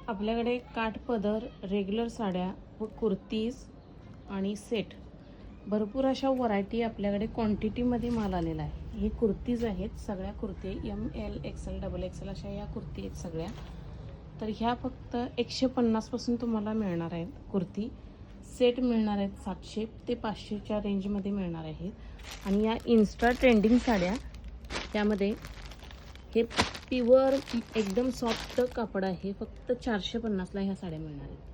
आपल्याकडे काठपदर, रेग्युलर साड्या व कुर्तीज आणि सेट भरपूर अशा व्हरायटी आपल्याकडे क्वांटिटीमध्ये माल आलेला आहे। हे कुर्तीज आहेत, सगळ्या कुर्ती ML XL XXL अशा या कुर्ती आहेत सगळ्या। तर ह्या फक्त 150 पासून तुम्हाला मिळणार आहेत। कुर्ती सेट मिळणार आहेत 700 ते 500च्या रेंजमध्ये मिळणार आहेत। आणि या इन्स्टा ट्रेंडिंग साड्या त्यामध्ये हे प्युअर एकदम सॉफ्ट कापड आहे, फक्त 450ला ह्या साड्या मिळणार आहेत।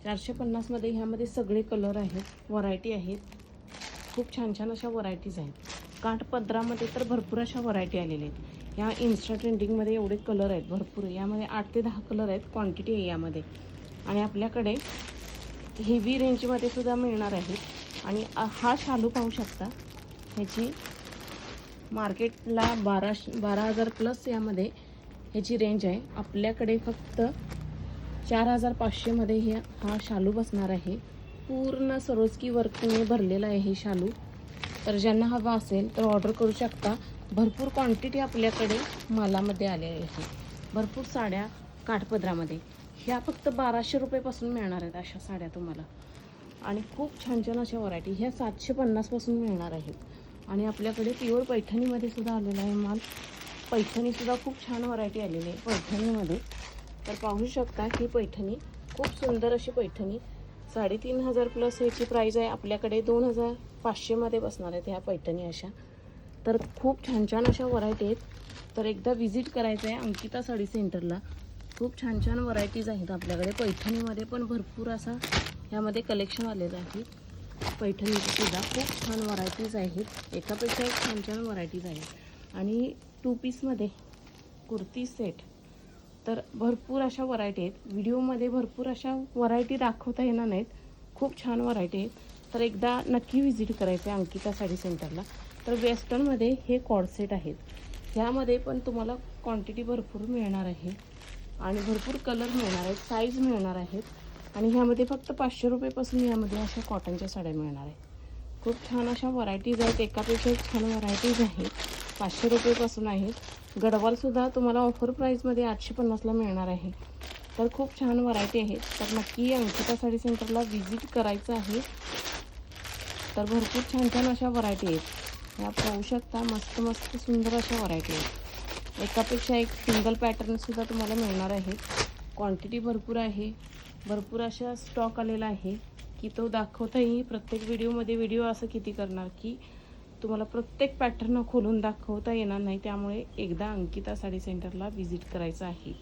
450 मध्ये ह्यामध्ये सगळे कलर आहेत, व्हरायटी आहेत, खूप छान छान अशा व्हरायटीज आहेत। काठपदरामध्ये तर भरपूर अशा व्हरायटी आलेल्या आहेत। ह्या इन्स्टा ट्रेंडिंगमध्ये एवढे कलर आहेत भरपूर, यामध्ये 8 ते 10 कलर आहेत, क्वांटिटी आहे यामध्ये। आणि आपल्याकडे हेवी रेंजमध्ये सुद्धा मिळणार आहेत। आणि हा शालू पाहू शकता, ह्याची मार्केटला 12,000 प्लस यामध्ये ह्याची रेंज आहे। आपल्याकडे फक्त 4,500 मध्ये हा शालू बसणार आहे। पूर्ण सरोस्की वर्कने भरलेला आहे हे शालू। तर ज्यांना हवा असेल तर ऑर्डर करू शकता। भरपूर क्वांटिटी आपल्याकडे मालामध्ये आलेली आहे, भरपूर साड्या काठपदरामध्ये। ह्या फक्त 1200 रुपयापासून मिळणार आहेत अशा साड्या तुम्हाला। आणि खूप छान छान अशा व्हरायटी ह्या 750 पासून मिळणार आहेत। आणि आपल्याकडे प्युअर पैठणीमध्ये सुद्धा आलेला आहे माल। पैठणीसुद्धा खूप छान व्हरायटी आलेली आहे पैठणीमध्ये। तर पाहू शकता ही पैठणी खूप सुंदर अशी पैठणी, 3,500 प्लस ह्याची प्राईज आहे। आपल्याकडे 2,500 मध्ये बसणार आहेत ह्या पैठणी अशा। तर खूप छान छान अशा व्हरायटी आहेत। तर एकदा विजिट करायचं आहे अंकिता साडी सेंटरला। खूप छान छान व्हरायटीज आहेत आपल्याकडे। पैठणीमध्ये पण भरपूर असा ह्यामध्ये कलेक्शन आलेलं आहे। पैठणीची सुद्धा खूप छान व्हरायटीज आहेत, एकापेक्षा एक छान छान व्हरायटीज आहेत। आणि 2 पीसमध्ये कुर्ती सेट तर भरपूर अशा व्हरायटी आहेत। व्हिडिओमध्ये भरपूर अशा व्हरायटी दाखवता येणार नाहीत, खूप छान व्हरायटी आहेत। तर एकदा नक्की व्हिजिट करायचं आहे अंकिता साडी सेंटरला। तर वेस्टर्नमध्ये हे कॉर्ड सेट आहेत, ह्यामध्ये पण तुम्हाला क्वांटिटी भरपूर मिळणार आहे आणि भरपूर कलर मिळणार आहेत, साईज मिळणार आहेत। आणि ह्यामध्ये फक्त 500 रुपयेपासून यामध्ये अशा कॉटनच्या साड्या मिळणार आहेत। खूप छान अशा व्हरायटीज आहेत, एकापेक्षा एक छान व्हरायटीज आहेत। 500 रुपयेपासून आहेत। गडवालसुद्धा तुम्हाला ऑफर प्राईजमध्ये 850ला मिळणार आहे। तर खूप छान व्हरायटी आहेत। तर नक्की अंकिता साडी सेंटरला व्हिजिट करायचं आहे। तर भरपूर छान छान अशा व्हरायटी आहेत, ह्या पाहू शकता, मस्त मस्त सुंदर अशा व्हरायटी आहेत। एकापेक्षा एक सिंगल पॅटर्नसुद्धा तुम्हाला मिळणार आहे। क्वांटिटी भरपूर आहे, भरपूर अशा स्टॉक आलेला आहे की तो दाखवताही प्रत्येक व्हिडिओ असं किती करणार की तुम्हाला प्रत्येक पॅटर्न खोलून दाखवता येणार नाही। त्यामुळे एकदा अंकिता साडी सेंटरला व्हिजिट करायचं आहे।